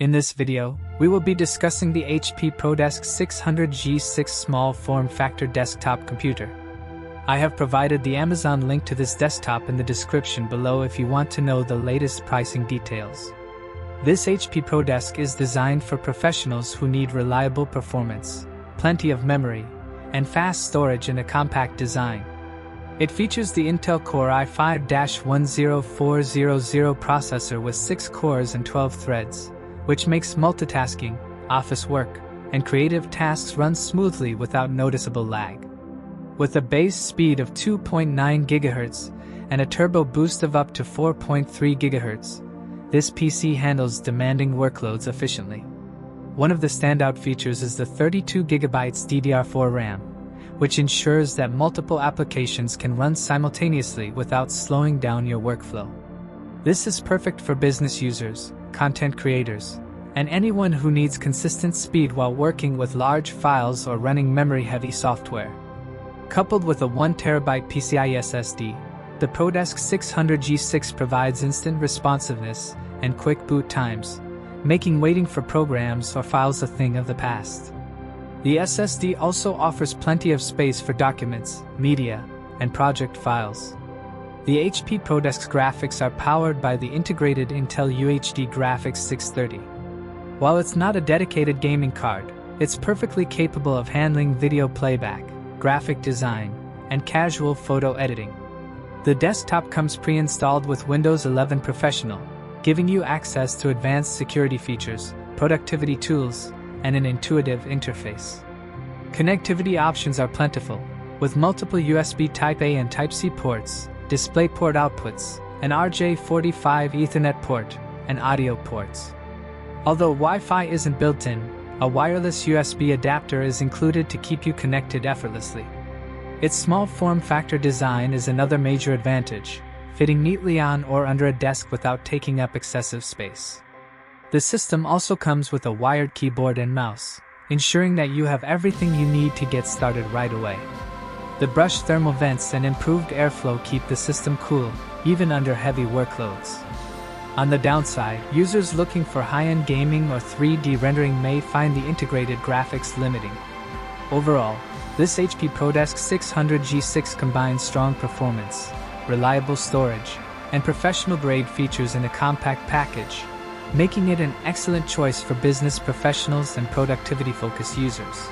In this video, we will be discussing the HP ProDesk 600G6 small form factor desktop computer. I have provided the Amazon link to this desktop in the description below if you want to know the latest pricing details. This HP ProDesk is designed for professionals who need reliable performance, plenty of memory, and fast storage in a compact design. It features the Intel Core i5-10400 processor with 6 cores and 12 threads, which makes multitasking, office work, and creative tasks run smoothly without noticeable lag. With a base speed of 2.9 GHz and a turbo boost of up to 4.3 GHz, this PC handles demanding workloads efficiently. One of the standout features is the 32GB DDR4 RAM, which ensures that multiple applications can run simultaneously without slowing down your workflow. This is perfect for business users, content creators, and anyone who needs consistent speed while working with large files or running memory-heavy software. Coupled with a 1TB PCIe SSD, the ProDesk 600G6 provides instant responsiveness and quick boot times, making waiting for programs or files a thing of the past. The SSD also offers plenty of space for documents, media, and project files. The HP ProDesk graphics are powered by the integrated Intel UHD Graphics 630. While it's not a dedicated gaming card, it's perfectly capable of handling video playback, graphic design, and casual photo editing. The desktop comes pre-installed with Windows 11 Professional, giving you access to advanced security features, productivity tools, and an intuitive interface. Connectivity options are plentiful, with multiple USB Type-A and Type-C ports, DisplayPort outputs, an RJ45 Ethernet port, and audio ports. Although Wi-Fi isn't built in, a wireless USB adapter is included to keep you connected effortlessly. Its small form factor design is another major advantage, fitting neatly on or under a desk without taking up excessive space. The system also comes with a wired keyboard and mouse, ensuring that you have everything you need to get started right away. The brushed thermal vents and improved airflow keep the system cool, even under heavy workloads. On the downside, users looking for high-end gaming or 3D rendering may find the integrated graphics limiting. Overall, this HP ProDesk 600G6 combines strong performance, reliable storage, and professional-grade features in a compact package, making it an excellent choice for business professionals and productivity-focused users.